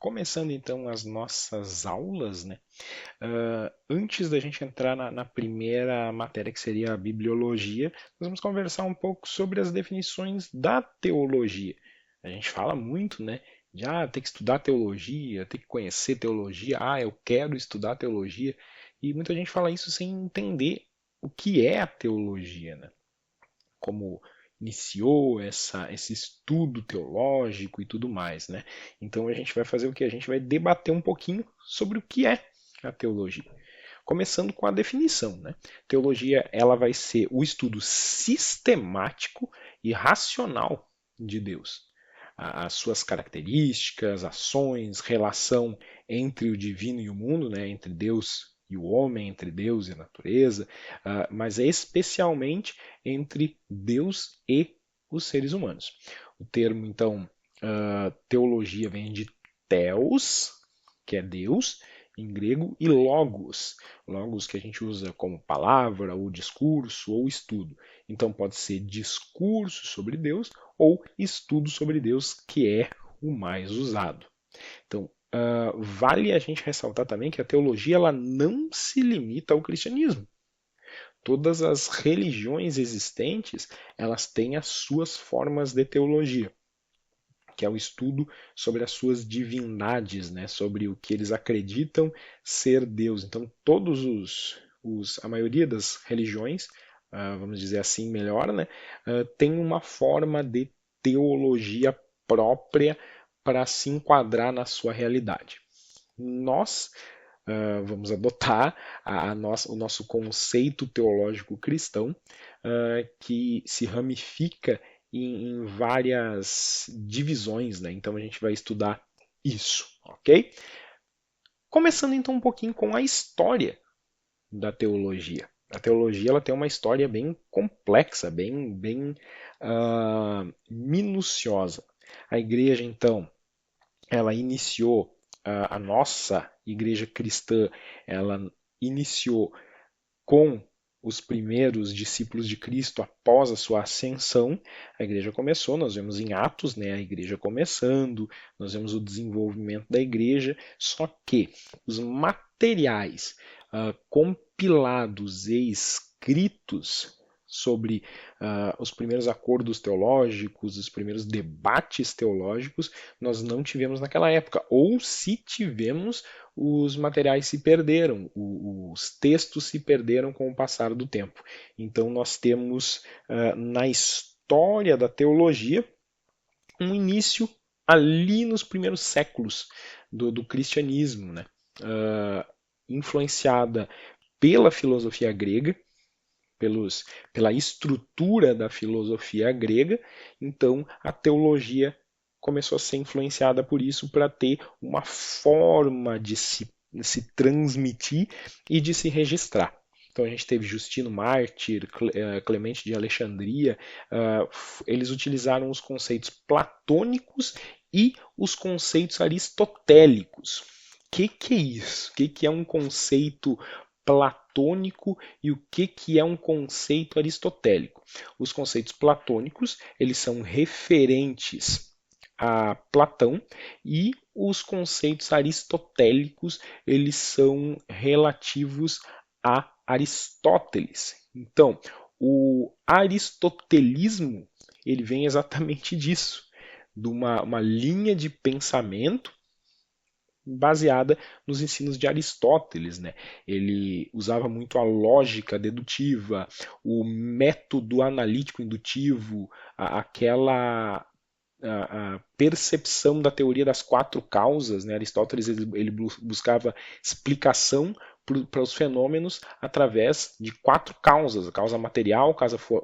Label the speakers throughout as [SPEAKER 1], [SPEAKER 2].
[SPEAKER 1] Começando então as nossas aulas, né? Antes da gente entrar na primeira matéria, que seria a bibliologia, nós vamos conversar um pouco sobre as definições da teologia. A gente fala muito, né? De ter que estudar teologia, ter que conhecer teologia, eu quero estudar teologia. E muita gente fala isso sem entender o que é a teologia, né? Como iniciou esse estudo teológico e tudo mais, né? Então a gente vai fazer o que? A gente vai debater um pouquinho sobre o que é a teologia. Começando com a definição, né? Teologia, ela vai ser o estudo sistemático e racional de Deus. As suas características, ações, relação entre o divino e o mundo, né? Entre Deus e o homem, entre Deus e a natureza, mas é especialmente entre Deus e os seres humanos. O termo, então, teologia vem de theos, que é Deus, em grego, e logos, logos que a gente usa como palavra, ou discurso, ou estudo. Então pode ser discurso sobre Deus ou estudo sobre Deus, que é o mais usado. Então, vale a gente ressaltar também que a teologia ela não se limita ao cristianismo. Todas as religiões existentes, elas têm as suas formas de teologia, que é o estudo sobre as suas divindades, né, sobre o que eles acreditam ser Deus. Então, a maioria das religiões, vamos dizer assim melhor, né, tem uma forma de teologia própria para se enquadrar na sua realidade. Nós vamos adotar o nosso conceito teológico cristão, que se ramifica em várias divisões, né? Então a gente vai estudar isso, ok? Começando então um pouquinho com a história da teologia. A teologia ela tem uma história bem complexa, bem minuciosa. A igreja então ela iniciou a nossa igreja cristã, ela iniciou com os primeiros discípulos de Cristo após a sua ascensão. A igreja começou, nós vemos em Atos, né, a igreja começando, nós vemos o desenvolvimento da igreja, só que os materiais compilados e escritos sobre os primeiros acordos teológicos, os primeiros debates teológicos, nós não tivemos naquela época. Ou se tivemos, os materiais se perderam, os textos se perderam com o passar do tempo. Então nós temos na história da teologia um início ali nos primeiros séculos do cristianismo, né? Influenciada pela filosofia grega, pela estrutura da filosofia grega, então a teologia começou a ser influenciada por isso para ter uma forma de se transmitir e de se registrar. Então a gente teve Justino Mártir, Clemente de Alexandria, eles utilizaram os conceitos platônicos e os conceitos aristotélicos. O que é isso? O que é um conceito platônico e o que é um conceito aristotélico? Os conceitos platônicos, eles são referentes a Platão, e os conceitos aristotélicos, eles são relativos a Aristóteles. Então, o aristotelismo, ele vem exatamente disso, de uma linha de pensamento baseada nos ensinos de Aristóteles, né? Ele usava muito a lógica dedutiva, o método analítico indutivo, aquela a percepção da teoria das quatro causas, né? Aristóteles ele buscava explicação para os fenômenos através de quatro causas: a causa material,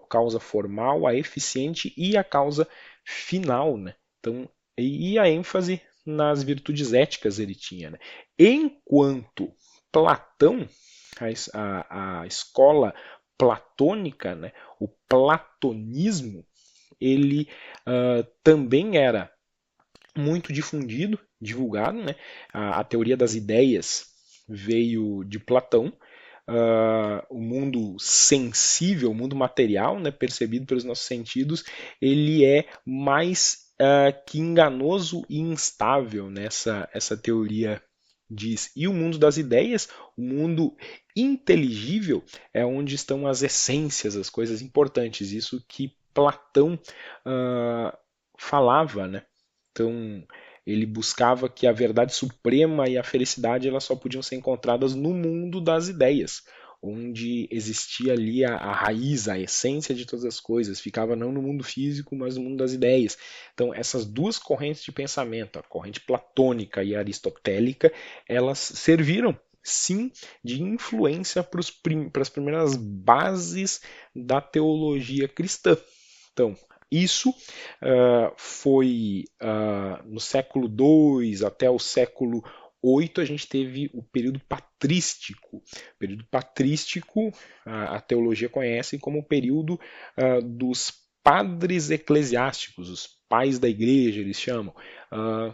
[SPEAKER 1] causa formal, a eficiente e a causa final, né? Então, e a ênfase nas virtudes éticas ele tinha, né? Enquanto Platão, a escola platônica, né? O platonismo, ele também era muito difundido, divulgado, né? A teoria das ideias veio de Platão. O mundo sensível, o mundo material, né, percebido pelos nossos sentidos, ele é mais que enganoso e instável nessa essa teoria diz. E o mundo das ideias, o mundo inteligível, é onde estão as essências, as coisas importantes. Isso que Platão falava, né? Então, ele buscava que a verdade suprema e a felicidade elas só podiam ser encontradas no mundo das ideias, onde existia ali a raiz, a essência de todas as coisas, ficava não no mundo físico, mas no mundo das ideias. Então, essas duas correntes de pensamento, a corrente platônica e a aristotélica, elas serviram sim de influência para as primeiras bases da teologia cristã. Então, isso foi no século II até o século VIII, a gente teve o período patrístico. O período patrístico, a teologia conhece como o período dos padres eclesiásticos, os pais da igreja, eles chamam.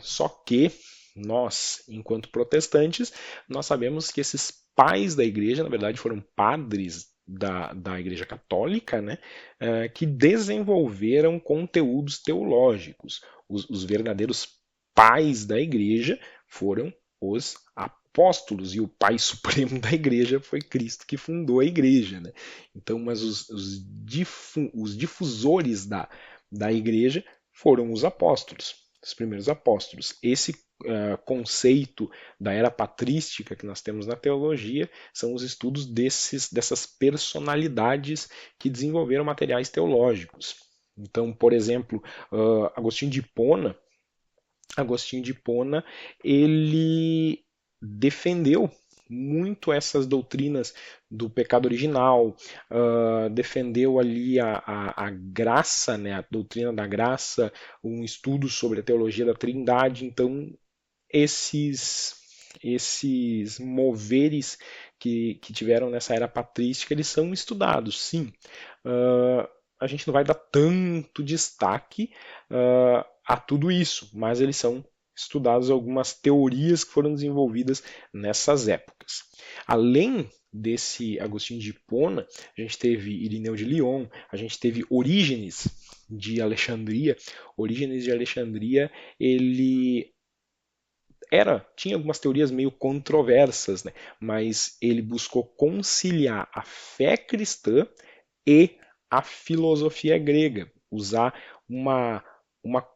[SPEAKER 1] Só que nós, enquanto protestantes, nós sabemos que esses pais da igreja, na verdade, foram padres da Igreja Católica, né, que desenvolveram conteúdos teológicos. Os verdadeiros pais da Igreja foram os apóstolos, e o pai supremo da Igreja foi Cristo que fundou a Igreja. Né? Então, mas os difusores da Igreja foram os apóstolos, os primeiros apóstolos. Esse conceito da era patrística que nós temos na teologia são os estudos dessas personalidades que desenvolveram materiais teológicos. Então, por exemplo, Agostinho de Hipona, ele defendeu muito essas doutrinas do pecado original, defendeu ali a graça, né, a doutrina da graça, um estudo sobre a teologia da Trindade. Então, esses moveres que tiveram nessa era patrística, eles são estudados, sim. A gente não vai dar tanto destaque a tudo isso, mas eles são estudados algumas teorias que foram desenvolvidas nessas épocas. Além desse Agostinho de Hipona, a gente teve Irineu de Lyon, a gente teve Orígenes de Alexandria. Orígenes de Alexandria, ele tinha algumas teorias meio controversas, né? Mas ele buscou conciliar a fé cristã e a filosofia grega, usar uma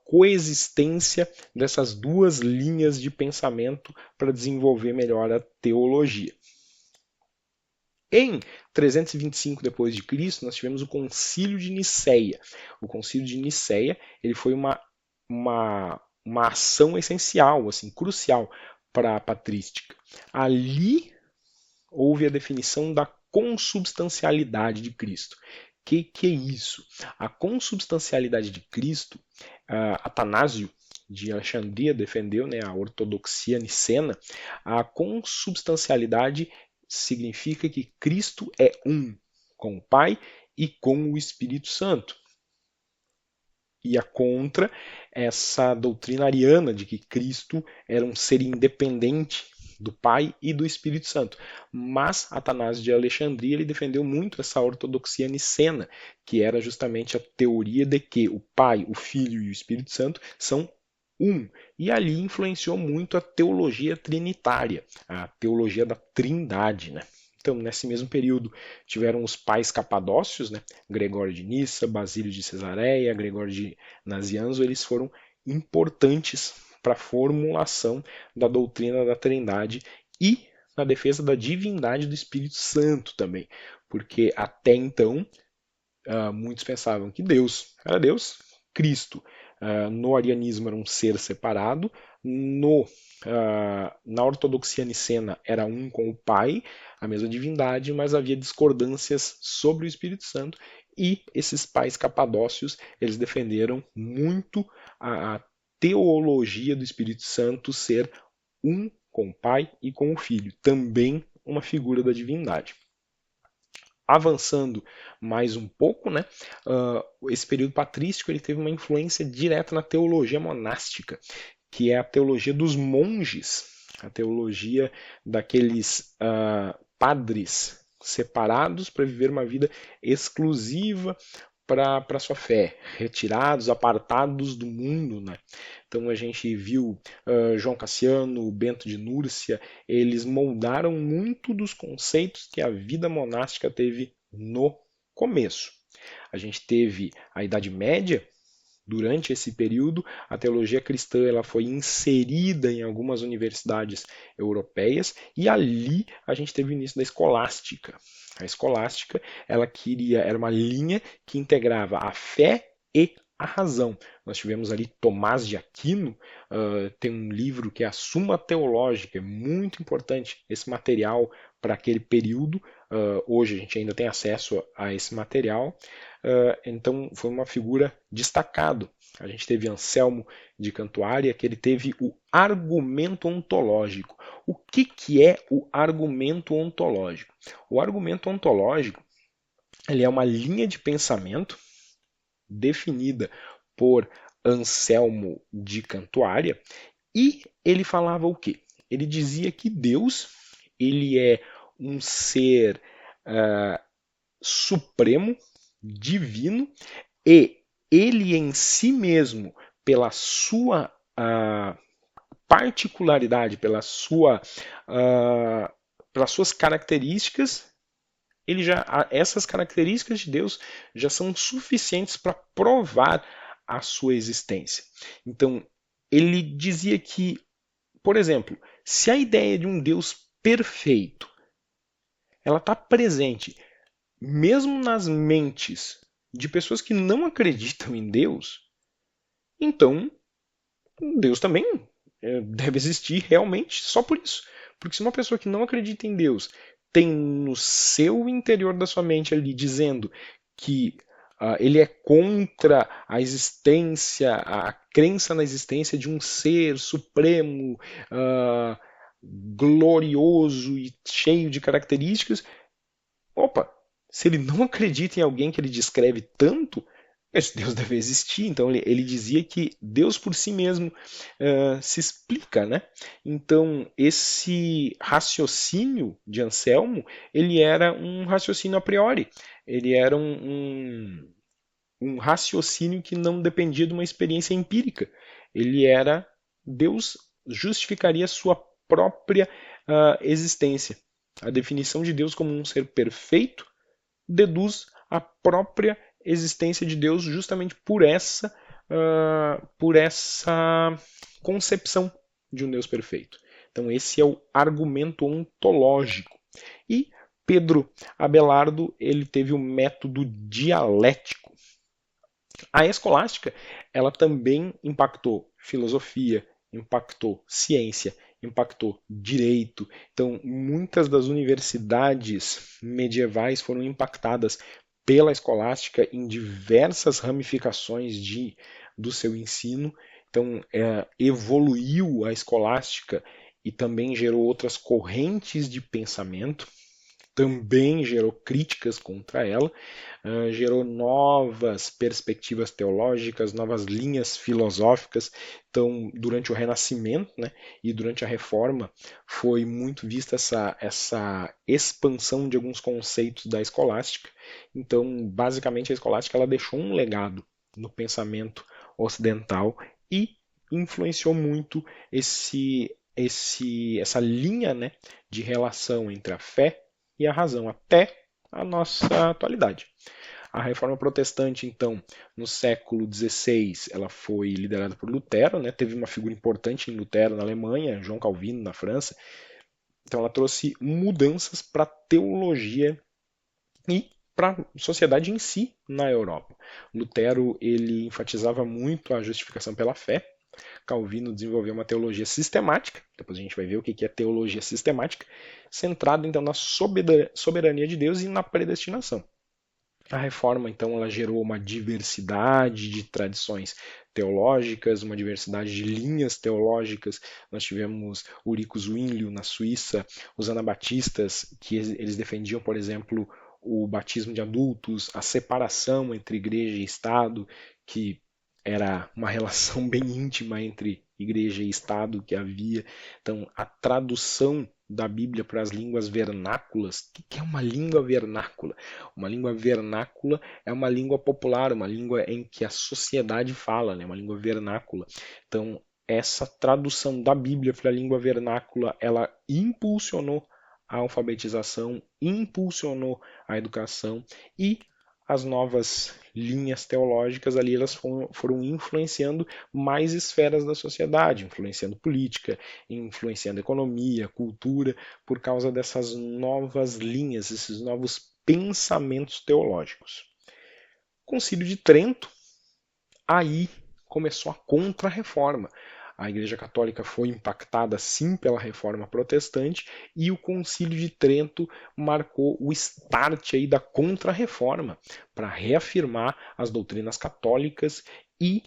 [SPEAKER 1] coexistência dessas duas linhas de pensamento para desenvolver melhor a teologia. Em 325 depois de Cristo, nós tivemos o Concílio de Nicéia. O Concílio de Nicéia, ele foi uma ação essencial, assim, crucial para a patrística. Ali houve a definição da consubstancialidade de Cristo. Que é isso? A consubstancialidade de Cristo, Atanásio de Alexandria defendeu, né, a ortodoxia nicena. A consubstancialidade significa que Cristo é um com o Pai e com o Espírito Santo. Ia contra essa doutrina ariana de que Cristo era um ser independente do Pai e do Espírito Santo. Mas Atanásio de Alexandria ele defendeu muito essa ortodoxia nicena, que era justamente a teoria de que o Pai, o Filho e o Espírito Santo são um. E ali influenciou muito a teologia trinitária, a teologia da Trindade, né? Então, nesse mesmo período, tiveram os pais capadócios, né? Gregório de Nissa, Basílio de Cesareia, Gregório de Nazianzo, eles foram importantes para a formulação da doutrina da Trindade e na defesa da divindade do Espírito Santo também, porque até então muitos pensavam que Deus era Deus, Cristo no arianismo era um ser separado, na ortodoxia nicena era um com o Pai, a mesma divindade, mas havia discordâncias sobre o Espírito Santo e esses pais capadócios eles defenderam muito a teologia do Espírito Santo ser um com o Pai e com o Filho, também uma figura da divindade. Avançando mais um pouco, né, esse período patrístico ele teve uma influência direta na teologia monástica, que é a teologia dos monges, a teologia daqueles padres separados para viver uma vida exclusiva para sua fé, retirados, apartados do mundo, né? Então a gente viu João Cassiano, Bento de Núrcia, eles moldaram muito dos conceitos que a vida monástica teve no começo. A gente teve a Idade Média. Durante esse período, a teologia cristã ela foi inserida em algumas universidades europeias e ali a gente teve o início da escolástica. A escolástica era uma linha que integrava a fé e a razão. Nós tivemos ali Tomás de Aquino, tem um livro que é a Suma Teológica, é muito importante esse material para aquele período. Hoje a gente ainda tem acesso a esse material. Então foi uma figura destacado. A gente teve Anselmo de Cantuária, que ele teve o argumento ontológico. O que é o argumento ontológico? O argumento ontológico ele é uma linha de pensamento definida por Anselmo de Cantuária e ele falava o quê? Ele dizia que Deus ele é um ser supremo, divino, e ele em si mesmo, pela sua particularidade, pelas suas características, essas características de Deus já são suficientes para provar a sua existência. Então, ele dizia que, por exemplo, se a ideia de um Deus perfeito ela está presente mesmo nas mentes de pessoas que não acreditam em Deus, então Deus também deve existir realmente só por isso. Porque se uma pessoa que não acredita em Deus tem no seu interior da sua mente ali dizendo que ele é contra a existência, a crença na existência de um ser supremo, glorioso e cheio de características, opa, se ele não acredita em alguém que ele descreve tanto, esse Deus deve existir. Então ele dizia que Deus por si mesmo se explica, né? Então esse raciocínio de Anselmo, ele era um raciocínio a priori. Ele era um raciocínio que não dependia de uma experiência empírica. Ele era Deus justificaria sua própria existência. A definição de Deus como um ser perfeito deduz a própria existência de Deus justamente por essa concepção de um Deus perfeito. Então esse é o argumento ontológico. E Pedro Abelardo ele teve o método dialético. A escolástica ela também impactou filosofia, impactou ciência, impactou direito. Então, muitas das universidades medievais foram impactadas pela escolástica em diversas ramificações do seu ensino. Então, evoluiu a escolástica e também gerou outras correntes de pensamento, também gerou críticas contra ela, gerou novas perspectivas teológicas, novas linhas filosóficas. Então, durante o Renascimento, né, e durante a Reforma, foi muito vista essa expansão de alguns conceitos da escolástica. Então, basicamente, a escolástica ela deixou um legado no pensamento ocidental e influenciou muito essa linha, né, de relação entre a fé e a razão até a nossa atualidade. A Reforma Protestante, então, no século XVI, ela foi liderada por Lutero, né? Teve uma figura importante em Lutero na Alemanha, João Calvino na França. Então, ela trouxe mudanças para a teologia e para a sociedade em si na Europa. Lutero ele enfatizava muito a justificação pela fé. Calvino desenvolveu uma teologia sistemática, depois a gente vai ver o que é teologia sistemática, centrada então na soberania de Deus e na predestinação. A reforma, então, ela gerou uma diversidade de tradições teológicas, uma diversidade de linhas teológicas. Nós tivemos Ulrico Zwinglio na Suíça, os anabatistas, que eles defendiam, por exemplo, o batismo de adultos, a separação entre igreja e Estado, que era uma relação bem íntima entre igreja e Estado que havia. Então, a tradução da Bíblia para as línguas vernáculas. O que é uma língua vernácula? Uma língua vernácula é uma língua popular, uma língua em que a sociedade fala, né? Uma língua vernácula. Então, essa tradução da Bíblia para a língua vernácula, ela impulsionou a alfabetização, impulsionou a educação e as novas linhas teológicas ali elas foram influenciando mais esferas da sociedade, influenciando política, influenciando economia, cultura, por causa dessas novas linhas, esses novos pensamentos teológicos. Concílio de Trento, aí começou a Contra-Reforma. A Igreja Católica foi impactada sim pela Reforma Protestante e o Concílio de Trento marcou o start aí da Contra-Reforma para reafirmar as doutrinas católicas e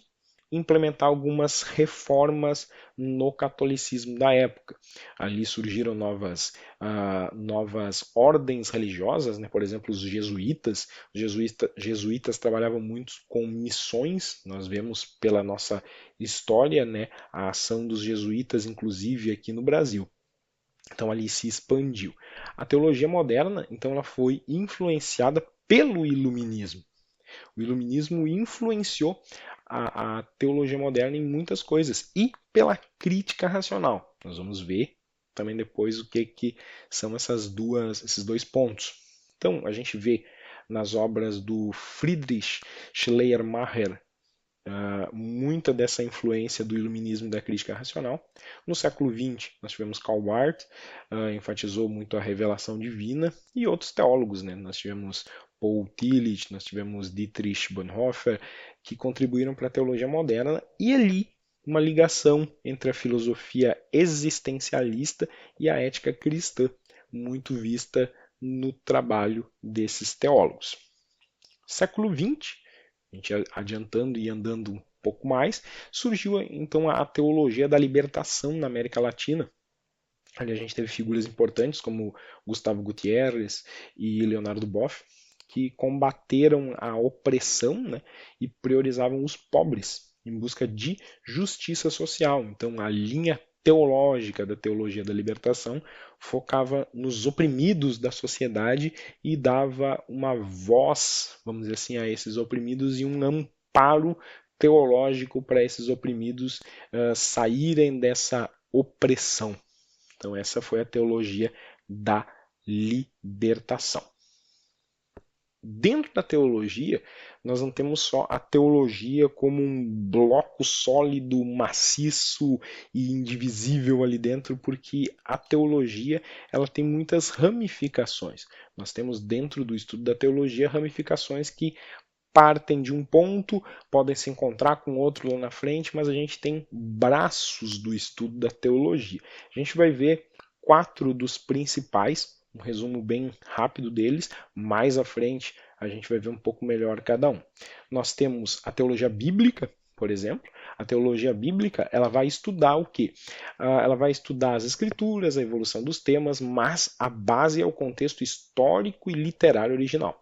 [SPEAKER 1] implementar algumas reformas no catolicismo da época. Ali surgiram novas ordens religiosas, né? Por exemplo, os jesuítas. Os jesuítas trabalhavam muito com missões, nós vemos pela nossa história, né, a ação dos jesuítas, inclusive aqui no Brasil. Então ali se expandiu. A teologia moderna, então, ela foi influenciada pelo iluminismo. O iluminismo influenciou a teologia moderna em muitas coisas e pela crítica racional. Nós vamos ver também depois o que são esses dois pontos. Então, a gente vê nas obras do Friedrich Schleiermacher muita dessa influência do iluminismo e da crítica racional. No século XX, nós tivemos Karl Barth, enfatizou muito a revelação divina, e outros teólogos, né? Nós tivemos Paul Tillich, nós tivemos Dietrich Bonhoeffer, que contribuíram para a teologia moderna, e ali uma ligação entre a filosofia existencialista e a ética cristã, muito vista no trabalho desses teólogos. Século XX, a gente adiantando e andando um pouco mais, surgiu então a teologia da libertação na América Latina. Ali a gente teve figuras importantes como Gustavo Gutierrez e Leonardo Boff, que combateram a opressão, né, e priorizavam os pobres em busca de justiça social. Então a linha teológica da teologia da libertação focava nos oprimidos da sociedade e dava uma voz, vamos dizer assim, a esses oprimidos e um amparo teológico para esses oprimidos saírem dessa opressão. Então essa foi a teologia da libertação. Dentro da teologia, nós não temos só a teologia como um bloco sólido, maciço e indivisível ali dentro, porque a teologia ela tem muitas ramificações. Nós temos dentro do estudo da teologia ramificações que partem de um ponto, podem se encontrar com outro lá na frente, mas a gente tem braços do estudo da teologia. A gente vai ver 4 dos principais, um resumo bem rápido deles. Mais à frente a gente vai ver um pouco melhor cada um. Nós temos a teologia bíblica, por exemplo. A teologia bíblica ela vai estudar o quê? Ela vai estudar as escrituras, a evolução dos temas, mas a base é o contexto histórico e literário original.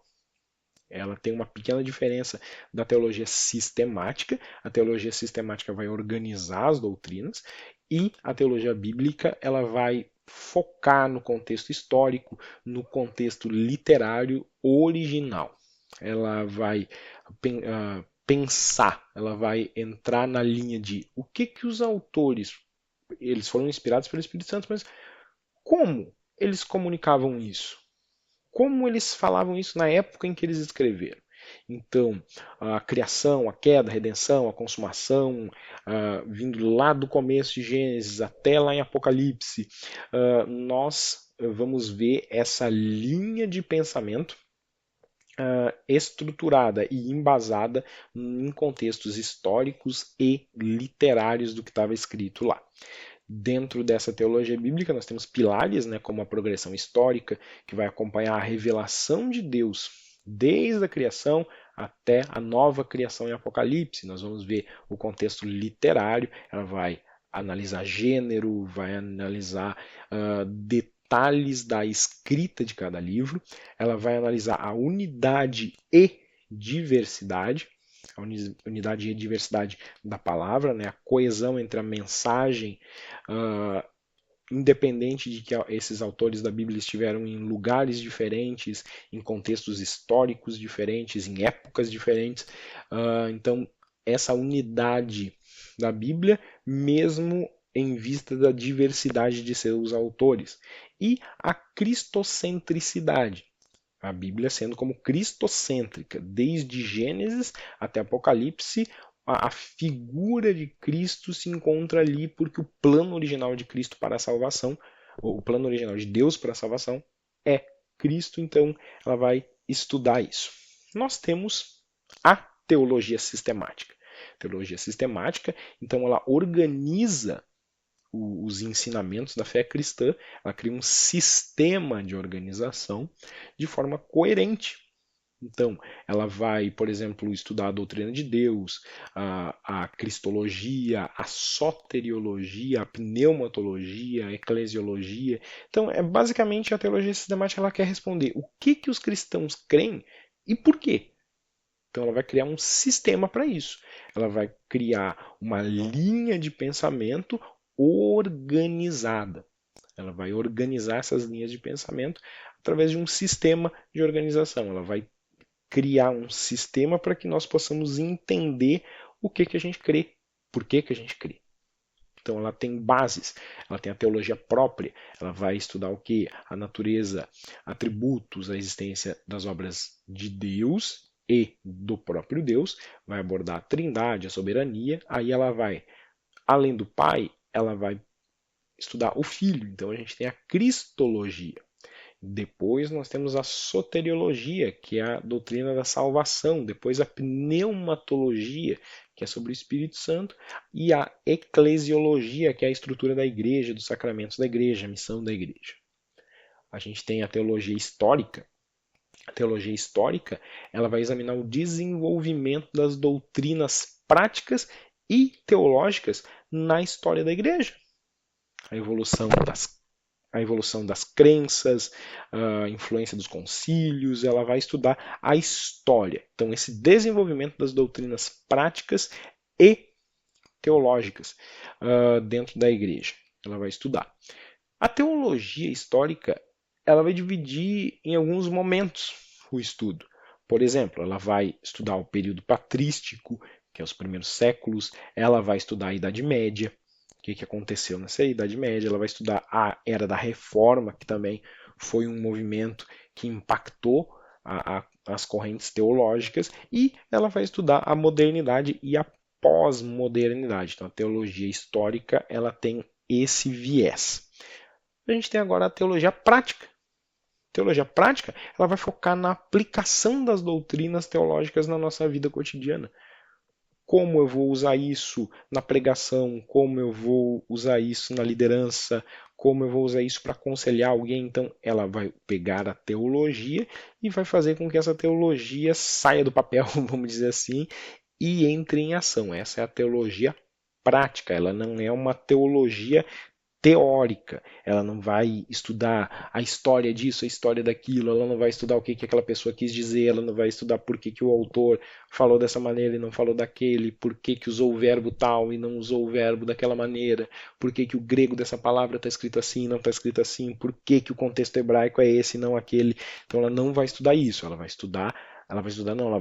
[SPEAKER 1] Ela tem uma pequena diferença da teologia sistemática. A teologia sistemática vai organizar as doutrinas e a teologia bíblica ela vai focar no contexto histórico, no contexto literário original. Ela vai pensar, ela vai entrar na linha de o que os autores, eles foram inspirados pelo Espírito Santo, mas como eles comunicavam isso? Como eles falavam isso na época em que eles escreveram? Então, a criação, a queda, a redenção, a consumação, vindo lá do começo de Gênesis até lá em Apocalipse, nós vamos ver essa linha de pensamento estruturada e embasada em contextos históricos e literários do que estava escrito lá. Dentro dessa teologia bíblica, nós temos pilares, né, como a progressão histórica, que vai acompanhar a revelação de Deus desde a criação até a nova criação em Apocalipse. Nós vamos ver o contexto literário, ela vai analisar gênero, vai analisar detalhes da escrita de cada livro, ela vai analisar a unidade e diversidade. a unidade e diversidade da palavra, né? A coesão entre a mensagem, independente de que esses autores da Bíblia estiveram em lugares diferentes, em contextos históricos diferentes, em épocas diferentes. Então, essa unidade da Bíblia, mesmo em vista da diversidade de seus autores. E a cristocentricidade. A Bíblia sendo como cristocêntrica, desde Gênesis até Apocalipse, a figura de Cristo se encontra ali porque o plano original de Cristo para a salvação, o plano original de Deus para a salvação é Cristo, então ela vai estudar isso. Nós temos a teologia sistemática. Teologia sistemática, então ela organiza os ensinamentos da fé cristã, ela cria um sistema de organização de forma coerente. Então, ela vai, por exemplo, estudar a doutrina de Deus, a cristologia, a soteriologia, a pneumatologia, a eclesiologia. Então, basicamente a teologia sistemática ela quer responder o que os cristãos creem e por quê. Então, ela vai criar um sistema para isso. Ela vai criar uma linha de pensamento organizada. Ela vai organizar essas linhas de pensamento através de um sistema de organização. Ela vai criar um sistema para que nós possamos entender o que a gente crê, por que a gente crê. Então ela tem bases, ela tem a teologia própria, ela vai estudar o que? A natureza, atributos, a existência das obras de Deus e do próprio Deus, vai abordar a trindade, a soberania, aí ela vai, além do Pai, ela vai estudar o Filho. Então a gente tem a cristologia. Depois nós temos a soteriologia, que é a doutrina da salvação. Depois a pneumatologia, que é sobre o Espírito Santo. E a eclesiologia, que é a estrutura da igreja, dos sacramentos da igreja, a missão da igreja. A gente tem a teologia histórica. A teologia histórica ela vai examinar o desenvolvimento das doutrinas práticas e teológicas na história da igreja. A evolução das crenças, a influência dos concílios, ela vai estudar a história. Então, esse desenvolvimento das doutrinas práticas e teológicas dentro da igreja, ela vai estudar. A teologia histórica, ela vai dividir em alguns momentos o estudo. Por exemplo, ela vai estudar o período patrístico, que é os primeiros séculos, ela vai estudar a Idade Média, o que aconteceu nessa Idade Média, ela vai estudar a Era da Reforma, que também foi um movimento que impactou as correntes teológicas, e ela vai estudar a modernidade e a pós-modernidade. Então, a teologia histórica ela tem esse viés. A gente tem agora a teologia prática. A teologia prática ela vai focar na aplicação das doutrinas teológicas na nossa vida cotidiana. Como eu vou usar isso na pregação, como eu vou usar isso na liderança, como eu vou usar isso para aconselhar alguém. Então, ela vai pegar a teologia e vai fazer com que essa teologia saia do papel, vamos dizer assim, e entre em ação. Essa é a teologia prática, ela não é uma teologia teórica. Ela não vai estudar a história disso, a história daquilo, ela não vai estudar o que aquela pessoa quis dizer, ela não vai estudar por que o autor falou dessa maneira e não falou daquele, por que usou o verbo tal e não usou o verbo daquela maneira, por que o grego dessa palavra está escrito assim e não está escrito assim, por que o contexto hebraico é esse e não aquele. Então ela não vai estudar isso, ela vai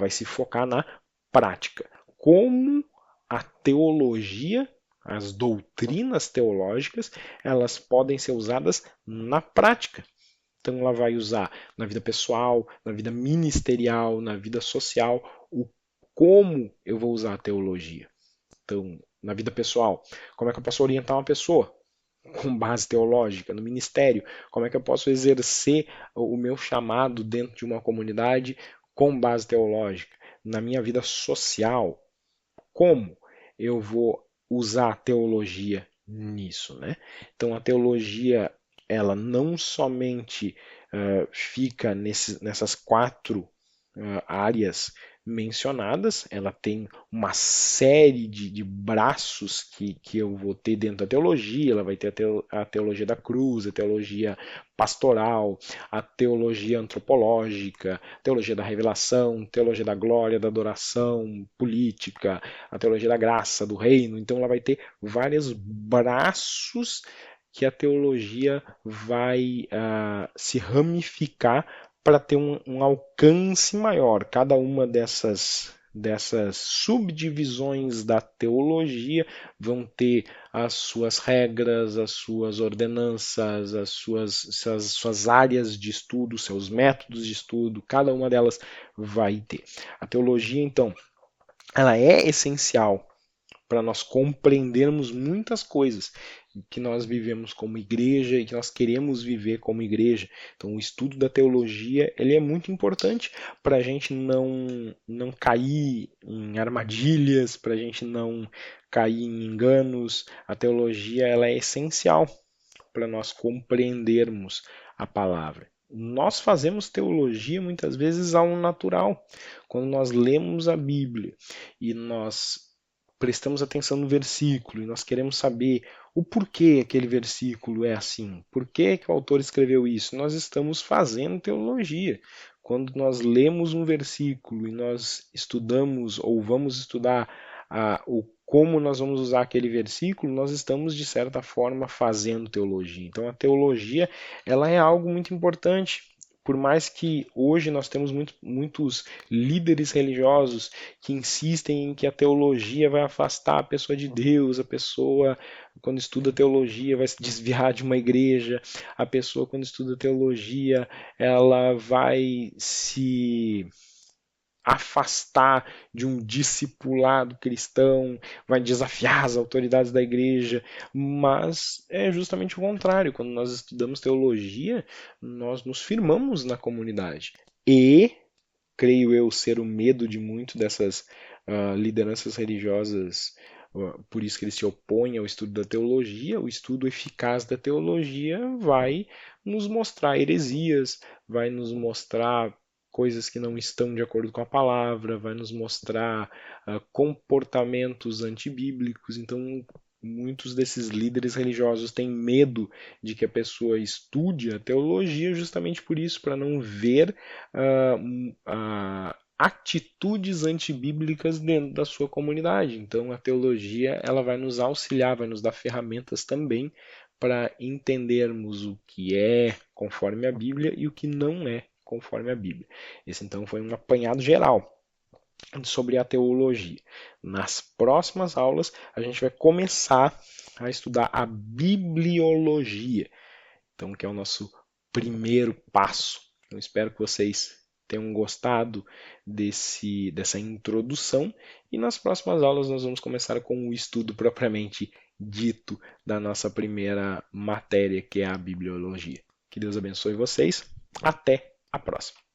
[SPEAKER 1] se focar na prática. Como a teologia, as doutrinas teológicas, elas podem ser usadas na prática. Então ela vai usar na vida pessoal, na vida ministerial, na vida social, o como eu vou usar a teologia. Então, na vida pessoal, como é que eu posso orientar uma pessoa com base teológica? No ministério, como é que eu posso exercer o meu chamado dentro de uma comunidade com base teológica? Na minha vida social, como eu vou usar a teologia nisso, né? Então a teologia ela não somente fica nessas quatro áreas mencionadas, ela tem uma série de braços que eu vou ter dentro da teologia, ela vai ter a teologia da cruz, a teologia pastoral, a teologia antropológica, a teologia da revelação, a teologia da glória, da adoração, política, a teologia da graça, do reino. Então ela vai ter vários braços que a teologia vai se ramificar para ter um alcance maior. Cada uma dessas subdivisões da teologia vão ter as suas regras, as suas ordenanças, as suas áreas de estudo, seus métodos de estudo, cada uma delas vai ter. A teologia, então, ela é essencial para nós compreendermos muitas coisas que nós vivemos como igreja e que nós queremos viver como igreja. Então, o estudo da teologia ele é muito importante para a gente não cair em armadilhas, para a gente não cair em enganos. A teologia ela é essencial para nós compreendermos a palavra. Nós fazemos teologia muitas vezes ao natural. Quando nós lemos a Bíblia e nós prestamos atenção no versículo e nós queremos saber o porquê aquele versículo é assim, por que o autor escreveu isso, nós estamos fazendo teologia. Quando nós lemos um versículo e nós estudamos ou vamos estudar o como nós vamos usar aquele versículo, nós estamos de certa forma fazendo teologia. Então a teologia ela é algo muito importante. Por mais que hoje nós temos muitos líderes religiosos que insistem em que a teologia vai afastar a pessoa de Deus, a pessoa, quando estuda teologia, vai se desviar de uma igreja, a pessoa, quando estuda teologia, ela vai se afastar de um discipulado cristão, vai desafiar as autoridades da igreja, mas é justamente o contrário. Quando nós estudamos teologia, nós nos firmamos na comunidade. E, creio eu, ser o medo de muito dessas lideranças religiosas, por isso que eles se opõem ao estudo da teologia, o estudo eficaz da teologia vai nos mostrar heresias, vai nos mostrar coisas que não estão de acordo com a palavra, vai nos mostrar comportamentos antibíblicos. Então, muitos desses líderes religiosos têm medo de que a pessoa estude a teologia justamente por isso, para não ver atitudes antibíblicas dentro da sua comunidade. Então, a teologia ela vai nos auxiliar, vai nos dar ferramentas também para entendermos o que é conforme a Bíblia e o que não é conforme a Bíblia. Esse então foi um apanhado geral sobre a teologia. Nas próximas aulas a gente vai começar a estudar a bibliologia, então que é o nosso primeiro passo. Eu espero que vocês tenham gostado dessa introdução e nas próximas aulas nós vamos começar com o estudo propriamente dito da nossa primeira matéria, que é a bibliologia. Que Deus abençoe vocês. Até a próxima.